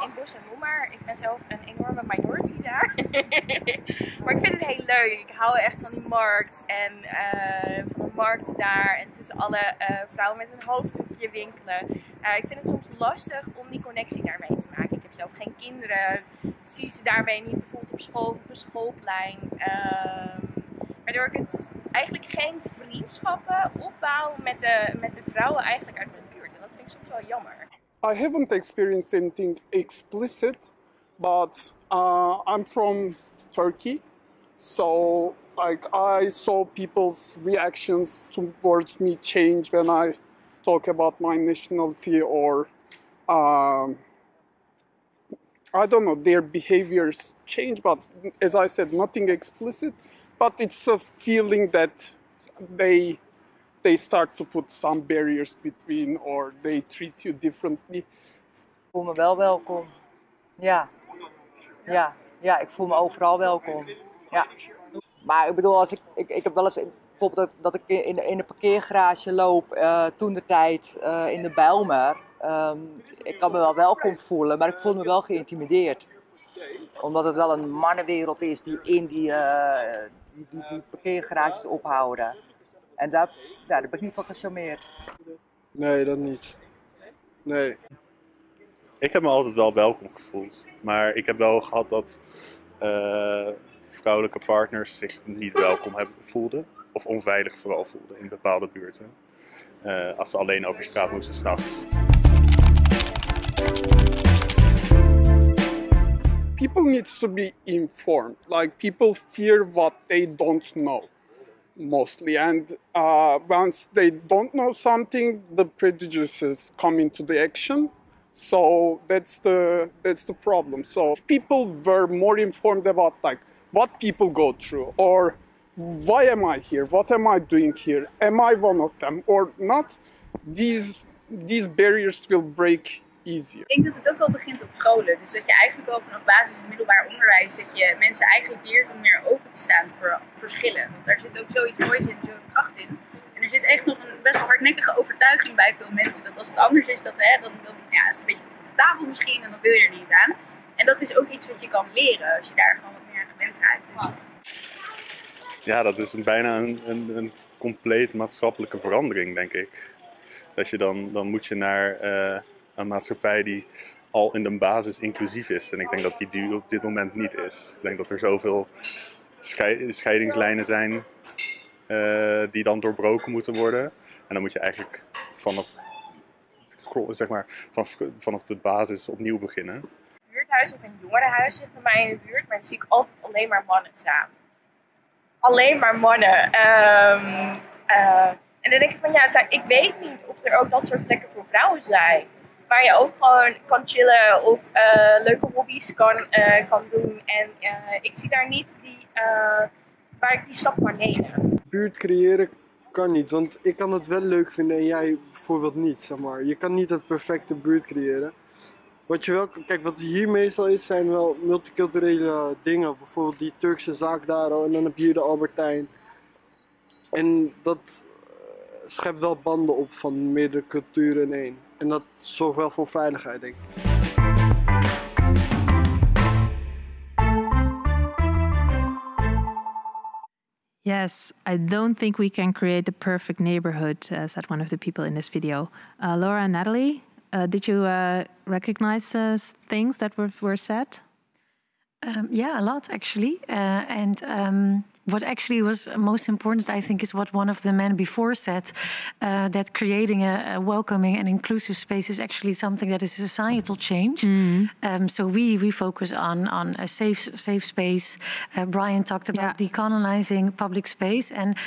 In Bos en Lommar. Ik ben zelf een enorme minority daar. Maar ik vind het heel leuk. Ik hou echt van die markt en van de markt daar en tussen alle vrouwen met een hoofddoekje winkelen. Ik vind het soms lastig om die connectie daarmee te maken. Ik heb zelf geen kinderen. Zie ze daarmee niet bijvoorbeeld op school of op een schoolplein. Waardoor ik het eigenlijk geen vriendschappen opbouw met de vrouwen eigenlijk uit mijn buurt. En dat vind ik soms wel jammer. I haven't experienced anything explicit, but I'm from Turkey, so like I saw people's reactions towards me change when I talk about my nationality, or I don't know, their behaviors change. But as I said, nothing explicit, but it's a feeling that they start to put some barriers between, or they treat you differently. Ik voel me wel welkom. Ja, ik voel me overal welkom. Ja. Maar ik bedoel, als ik heb wel eens bijvoorbeeld dat ik in een parkeergarage loop, toentertijd in de Bijlmer. Ik kan me wel welkom voelen, maar ik voel me wel geïntimideerd. Omdat het wel een mannenwereld is die in die parkeergarages ophouden. En daar ben ik niet van gecharmeerd. Nee, dat niet. Nee. Ik heb me altijd wel welkom gevoeld. Maar ik heb wel gehad dat vrouwelijke partners zich niet welkom voelden. Of onveilig vooral voelden in bepaalde buurten. Als ze alleen over straat moesten 's nachts. People need to be informed. Like, people fear what they don't know. Mostly, and once they don't know something, the prejudices come into the action. So that's the problem. So if people were more informed about like what people go through, or why am I here? What am I doing here? Am I one of them or not? These barriers will break easier. Ik denk dat het ook wel begint op scholen. Dus dat je eigenlijk al vanaf basis- en middelbaar onderwijs, dat je mensen eigenlijk leert om meer open te staan voor verschillen. Want daar zit ook zoiets moois in, zo'n kracht in. En er zit echt nog een best wel hardnekkige overtuiging bij veel mensen. Dat als het anders is, dan is het een beetje comfortabel misschien en dan wil je er niet aan. En dat is ook iets wat je kan leren als je daar gewoon wat meer aan gewend raakt. Dus. Ja, dat is bijna een compleet maatschappelijke verandering, denk ik. Dat je dan moet je naar een maatschappij die al in de basis inclusief is. En ik denk dat die op dit moment niet is. Ik denk dat er zoveel scheidingslijnen zijn die dan doorbroken moeten worden. En dan moet je eigenlijk vanaf de basis opnieuw beginnen. Een buurthuis of een jongerenhuis zit bij mij in de buurt, maar dan zie ik altijd alleen maar mannen samen. Alleen maar mannen. En dan denk ik van ja, ik weet niet of er ook dat soort plekken voor vrouwen zijn. Waar je ook gewoon kan chillen of leuke hobby's kan doen. En ik zie daar niet waar ik die stap kan nemen. Buurt creëren kan niet, want ik kan het wel leuk vinden en jij bijvoorbeeld niet, zeg maar. Je kan niet het perfecte buurt creëren. Wat hier meestal is, zijn wel multiculturele dingen. Bijvoorbeeld die Turkse zaak daar en dan heb je hier de Albertijn. En dat schept wel banden op van meerdere culturen in één. En dat zorgt wel voor veiligheid, denk ik. Yes, I don't think we can create the perfect neighborhood, said one of the people in this video. Laura and Natalie, did you recognize things that were said? Yeah, a lot actually. What actually was most important, I think, is what one of the men before said, that creating a welcoming and inclusive space is actually something that is a societal change. So we focus on a safe space. Brian talked about decolonizing public space, and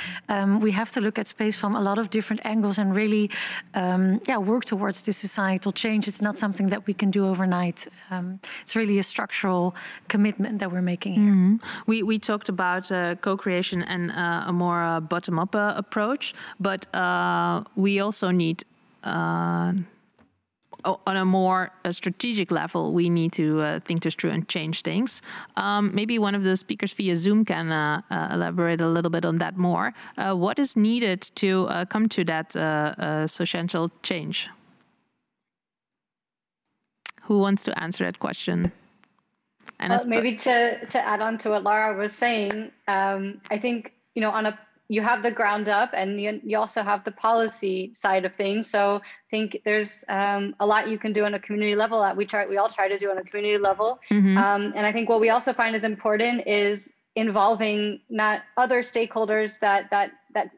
we have to look at space from a lot of different angles and really work towards this societal change. It's not something that we can do overnight. It's really a structural commitment that we're making here. We talked about co-creation and a more bottom-up approach, but we also need, on a more strategic level, we need to think this through and change things. Maybe one of the speakers via Zoom can elaborate a little bit on that more. What is needed to come to that societal change? Who wants to answer that question? And maybe to add on to what Lara was saying, I think, you know, you have the ground up and you also have the policy side of things. So I think there's a lot you can do on a community level that we all try to do on a community level. And I think what we also find is important is involving not other stakeholders that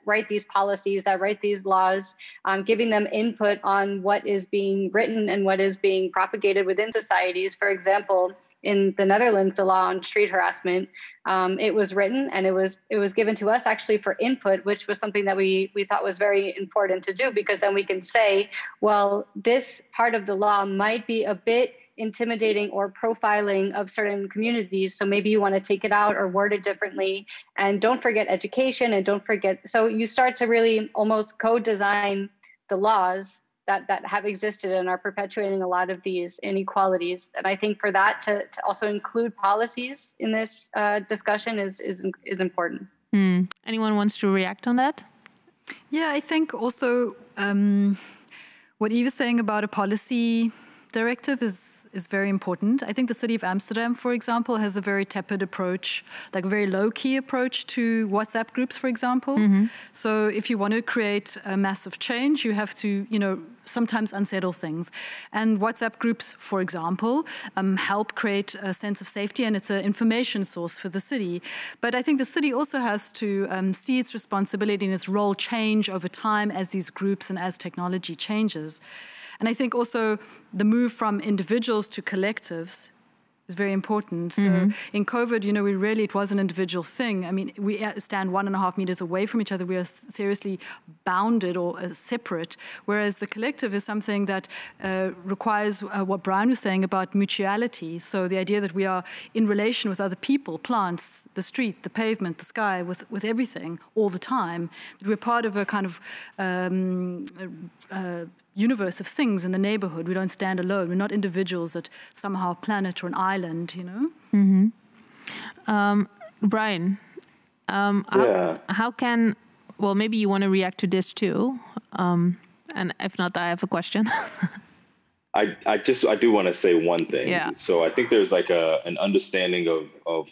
write these policies, that write these laws, giving them input on what is being written and what is being propagated within societies. For example, in the Netherlands, the law on street harassment, it was written and it was given to us actually for input, which was something that we thought was very important to do, because then we can say, well, this part of the law might be a bit intimidating or profiling of certain communities. So maybe you want to take it out or word it differently. And don't forget education, and don't forget. So you start to really almost co-design the laws that have existed and are perpetuating a lot of these inequalities. And I think for that to also include policies in this discussion is important. Anyone wants to react on that? Yeah, I think also what Eve is saying about a policy directive is very important. I think the city of Amsterdam, for example, has a very tepid approach, like a very low-key approach to WhatsApp groups, for example. So if you want to create a massive change, you have to, you know, sometimes unsettle things. And WhatsApp groups, for example, help create a sense of safety, and it's an information source for the city. But I think the city also has to see its responsibility and its role change over time as these groups and as technology changes. And I think also the move from individuals to collectives is very important. So in COVID, you know, it was an individual thing. I mean, we stand 1.5 meters away from each other. We are seriously bounded or separate, whereas the collective is something that requires what Brian was saying about mutuality. So the idea that we are in relation with other people, plants, the street, the pavement, the sky, with everything all the time, that we're part of a kind of universe of things in the neighborhood. We don't stand alone. We're not individuals that somehow planet or an island, you know? Brian, how can, well, maybe you want to react to this too. And if not, I have a question. I do want to say one thing. Yeah. So I think there's like an understanding of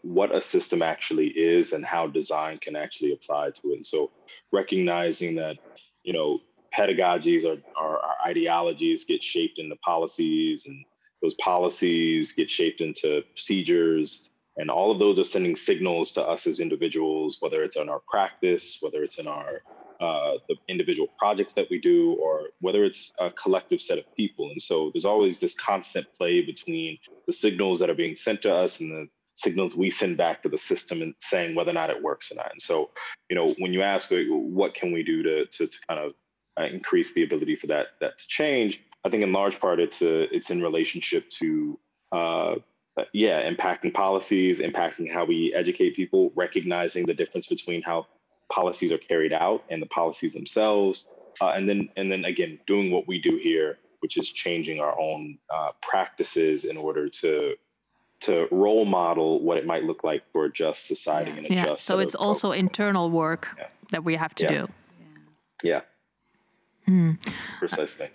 what a system actually is and how design can actually apply to it. And so recognizing that, you know, pedagogies or ideologies get shaped into policies, and those policies get shaped into procedures, and all of those are sending signals to us as individuals, whether it's in our practice, whether it's in our the individual projects that we do, or whether it's a collective set of people. And so there's always this constant play between the signals that are being sent to us and the signals we send back to the system, and saying whether or not it works or not. And so, you know, when you ask what can we do to kind of increase the ability for that to change, I think in large part it's in relationship to impacting policies, impacting how we educate people, recognizing the difference between how policies are carried out and the policies themselves, and then again doing what we do here, which is changing our own practices in order to role model what it might look like for a just society and a just. So it's also internal work that we have to do. Yeah. Precisely.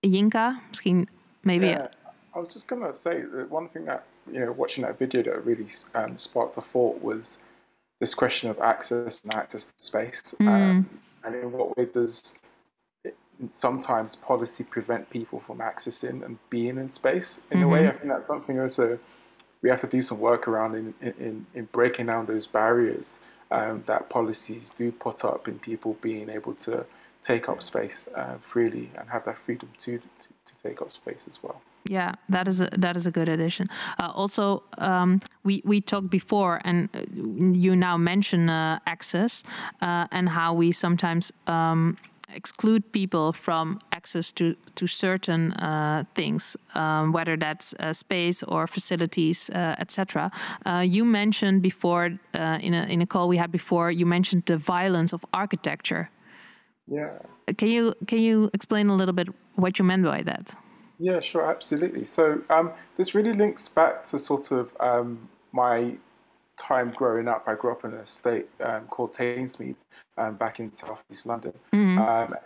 Yinka, misschien maybe. Yeah, I was just going to say that one thing that, you know, watching that video that really sparked a thought was this question of access to space, and in what way does sometimes policy prevent people from accessing and being in space? In a way, I think that's something also we have to do some work around in breaking down those barriers that policies do put up in people being able to take up space freely and have that freedom to take up space as well. Yeah, that is a good addition. Also, we talked before, and you now mention access and how we sometimes exclude people from access to certain things, whether that's space or facilities, etc. You mentioned before in a call we had before. You mentioned the violence of architecture. Yeah. Can you explain a little bit what you meant by that? Yeah, sure, absolutely. So this really links back to sort of my time growing up. I grew up in an estate called Thamesmead back in South East London.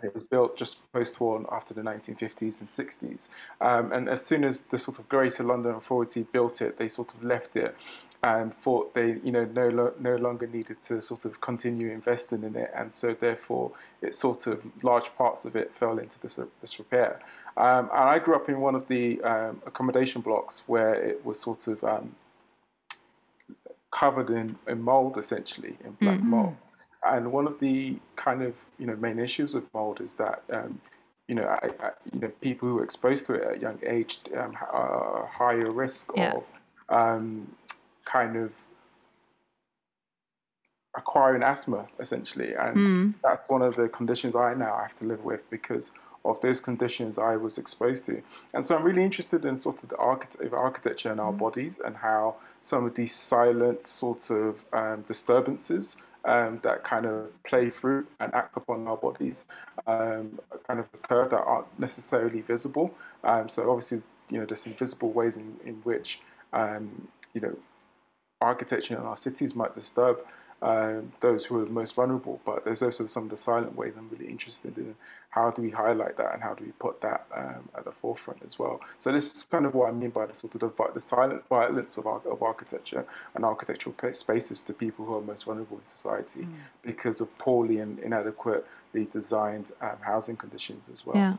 It was built just post-war after the 1950s and 60s. And as soon as the sort of Greater London Authority built it, they sort of left it and thought they, no longer needed to sort of continue investing in it, and so therefore, it sort of large parts of it fell into disrepair. And I grew up in one of the accommodation blocks where it was sort of covered in mold, essentially, in black mold. And one of the kind of main issues with mold is that people who are exposed to it at a young age are higher risk of kind of acquiring asthma, essentially, and that's one of the conditions I now have to live with because of those conditions I was exposed to. And so I'm really interested in sort of the architecture in our bodies and how some of these silent sort of disturbances that kind of play through and act upon our bodies kind of occur that aren't necessarily visible. So obviously, there's some visible ways in which architecture in our cities might disturb those who are most vulnerable, but there's also some of the silent ways I'm really interested in. How do we highlight that and how do we put that at the forefront as well? So this is kind of what I mean by the sort of the silent violence of architecture and architectural spaces to people who are most vulnerable in society because of poorly and inadequately designed housing conditions as well. Yeah,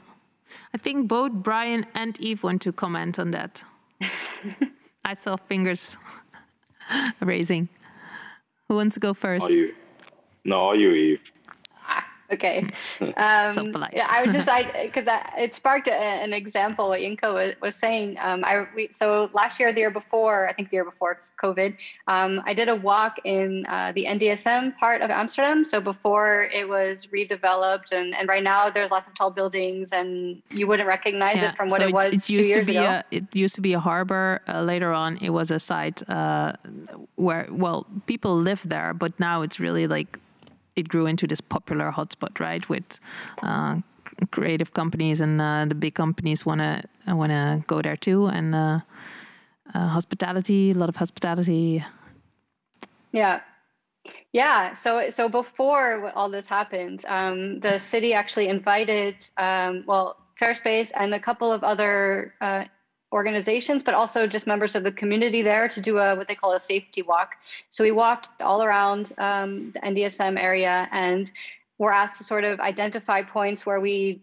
I think both Brian and Eve want to comment on that. I saw fingers raising. Who wants to go first? Are you? No, are you, Eve? Okay. So polite. Yeah, I would just because it sparked an example what Yinka was saying. So last year, the year before, I think the year before COVID, I did a walk in the NDSM part of Amsterdam. So before it was redeveloped, and right now there's lots of tall buildings, and you wouldn't recognize it from what it was 2 years ago. It used to be a harbor. Later on, it was a site where people lived there, but now it's really like. It grew into this popular hotspot, right? With creative companies and the big companies wanna go there too, and hospitality, a lot of hospitality. Yeah. So before all this happened, the city actually invited Fairspace and a couple of other organizations, but also just members of the community there to do what they call a safety walk. So we walked all around the NDSM area and were asked to sort of identify points where we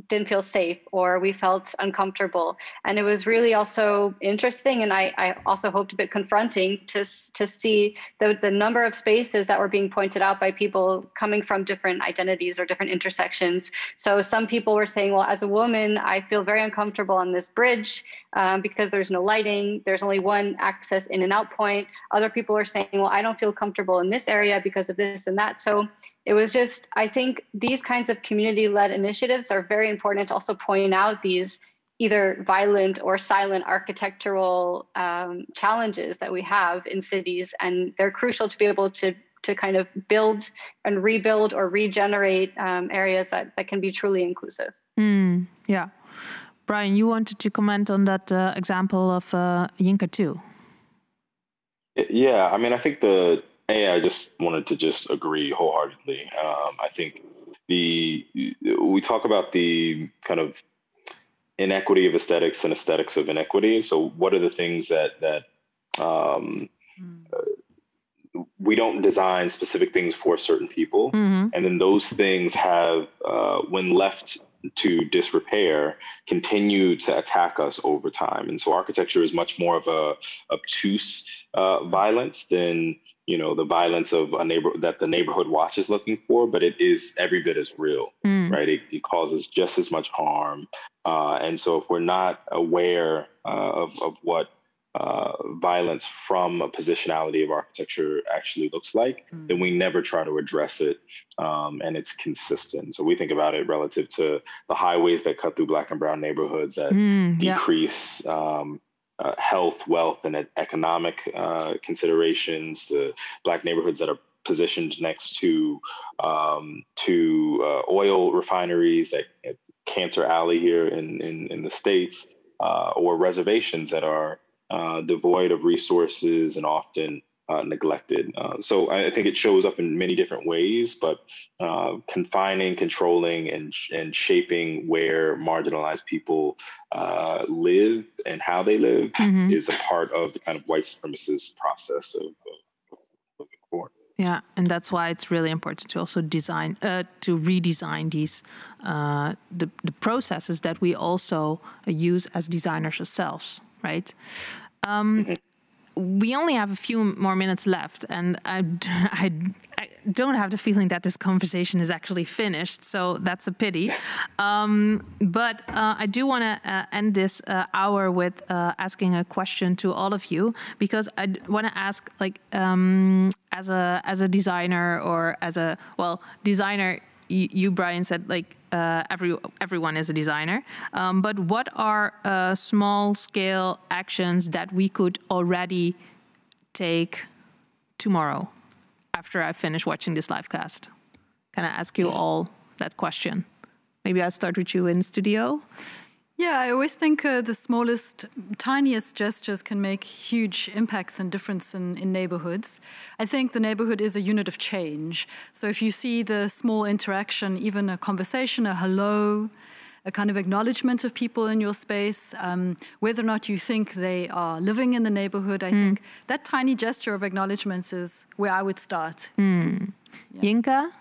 didn't feel safe or we felt uncomfortable. And it was really also interesting, and I also hoped a bit confronting to see the number of spaces that were being pointed out by people coming from different identities or different intersections. So some people were saying, well, as a woman, I feel very uncomfortable on this bridge because there's no lighting. There's only one access in and out point. Other people are saying, well, I don't feel comfortable in this area because of this and that. So it was just, I think these kinds of community-led initiatives are very important to also point out these either violent or silent architectural challenges that we have in cities. And they're crucial to be able to kind of build and rebuild or regenerate areas that can be truly inclusive. Yeah. Brian, you wanted to comment on that example of Yinka too. Yeah, I mean, I think I just wanted to just agree wholeheartedly. I think we talk about the kind of inequity of aesthetics and aesthetics of inequity. So what are the things that we don't design specific things for certain people. And then those things have, when left to disrepair, continue to attack us over time. And so architecture is much more of a obtuse violence than, the violence of that the neighborhood watch is looking for, but it is every bit as real, right? It causes just as much harm. And so if we're not aware of what violence from a positionality of architecture actually looks like, then we never try to address it, and it's consistent. So we think about it relative to the highways that cut through Black and brown neighborhoods that decrease health, wealth, and economic considerations, the Black neighborhoods that are positioned next to oil refineries, that Cancer Alley here in the States, or reservations that are devoid of resources and often neglected. So I think it shows up in many different ways, but confining, controlling, and shaping where marginalized people live and how they live is a part of the kind of white supremacist process of moving forward. Yeah, and that's why it's really important to also design, to redesign these the processes that we also use as designers ourselves, right? We only have a few more minutes left, and I don't have the feeling that this conversation is actually finished, so that's a pity. But I do want to end this hour with asking a question to all of you, because I want to ask, like, as a designer, or as a designer. You, Brian, said, like, everyone is a designer. But what are small-scale actions that we could already take tomorrow after I finish watching this live cast? Can I ask you all that question? Maybe I'll start with you in studio. Yeah, I always think the smallest, tiniest gestures can make huge impacts and difference in neighborhoods. I think the neighborhood is a unit of change. So if you see the small interaction, even a conversation, a hello, a kind of acknowledgement of people in your space, whether or not you think they are living in the neighborhood, I think that tiny gesture of acknowledgements is where I would start. Yeah. Yinka?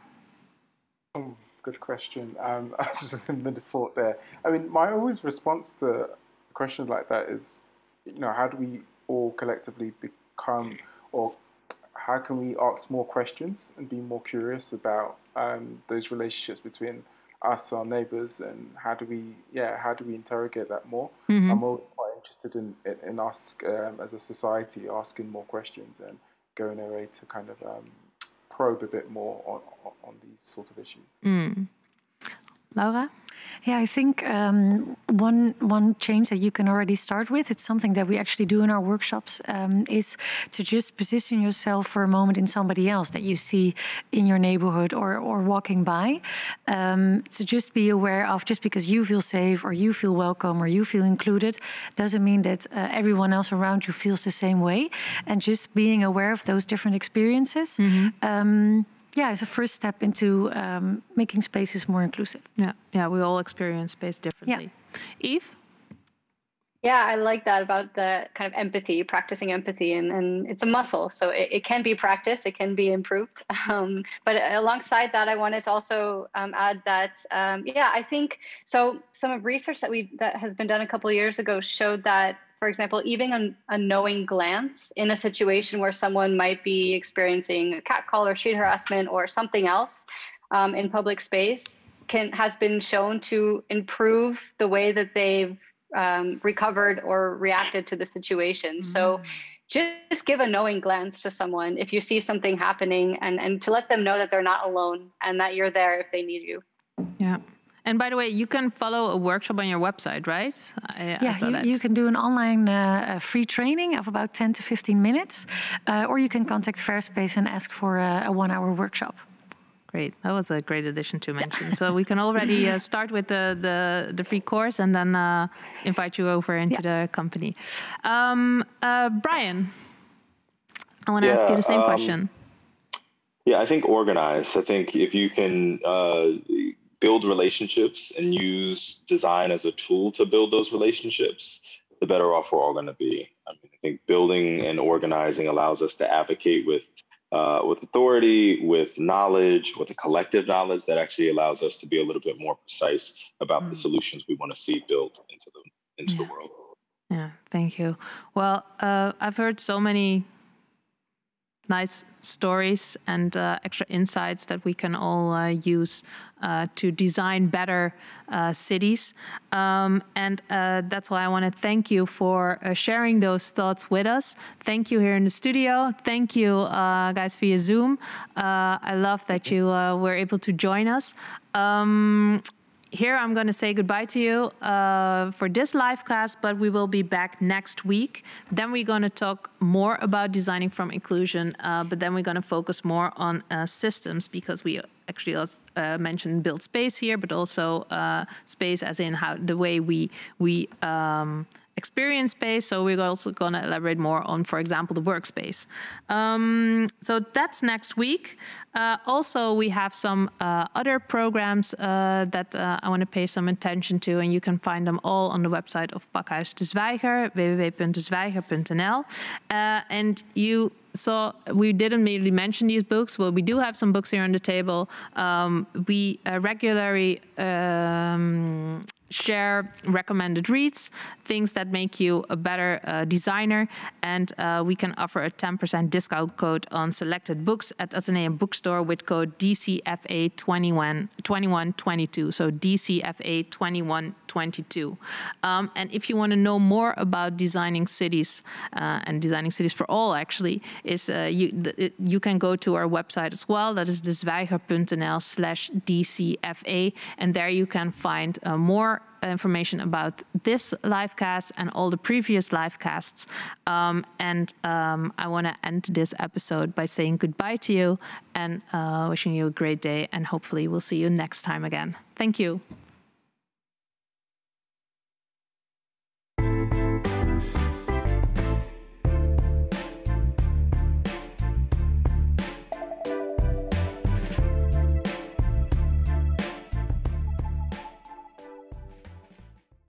Good question. I was just in the thought there. I mean, my always response to questions like that is, how do we all collectively become, or how can we ask more questions and be more curious about those relationships between us, our neighbors, and how do we interrogate that more? I'm always quite interested in us as a society asking more questions and going away to kind of probe a bit more on these sort of issues. Laura? Yeah, I think one change that you can already start with, it's something that we actually do in our workshops, is to just position yourself for a moment in somebody else that you see in your neighborhood or walking by. To just be aware of, just because you feel safe or you feel welcome or you feel included, doesn't mean that everyone else around you feels the same way. And just being aware of those different experiences. It's a first step into making spaces more inclusive. Yeah, we all experience space differently. Eve? Yeah, I like that about the kind of empathy, practicing empathy, and it's a muscle. So it can be practiced, it can be improved. But alongside that, I wanted to also add that, I think, so some of research that has been done a couple of years ago showed that, for example, even a knowing glance in a situation where someone might be experiencing a catcall or street harassment or something else in public space has been shown to improve the way that they've recovered or reacted to the situation. So just give a knowing glance to someone if you see something happening, and to let them know that they're not alone and that you're there if they need you. Yeah. And by the way, you can follow a workshop on your website, right? You can do an online free training of about 10 to 15 minutes, or you can contact Fairspace and ask for a 1-hour workshop. Great. That was a great addition to mention. So we can already start with the free course and then invite you over into the company. Brian, I want to ask you the same question. Yeah, I think organize. I think if you can build relationships and use design as a tool to build those relationships, the better off we're all going to be. I mean, I think building and organizing allows us to advocate with with authority, with knowledge, with a collective knowledge that actually allows us to be a little bit more precise about the solutions we want to see built into the world. Yeah, thank you. Well, I've heard so many nice stories and extra insights that we can all use to design better cities. And that's why I want to thank you for sharing those thoughts with us. Thank you here in the studio. Thank you, guys, via Zoom. I love that you were able to join us. Here I'm going to say goodbye to you for this live cast, but we will be back next week. Then we're going to talk more about designing from inclusion, but then we're going to focus more on systems, because we actually mentioned build space here, but also space as in how the way we experience space. So we're also going to elaborate more on, for example, the workspace. So that's next week. Also, we have some other programs that I want to pay some attention to, and you can find them all on the website of Pakhuis de Zwijger, www.dezwijger.nl. And you saw we didn't really mention these books. Well, we do have some books here on the table. We regularly share recommended reads, things that make you a better designer, and we can offer a 10% discount code on selected books at Atheneum Bookstore with code DCFA2122. So DCFA2122. And if you want to know more about designing cities and designing cities for all, actually, is you can go to our website as well. That is dezwijger.nl/DCFA, and there you can find more information about this live cast and all the previous live casts. And I want to end this episode by saying goodbye to you and wishing you a great day, and hopefully we'll see you next time again. Thank you.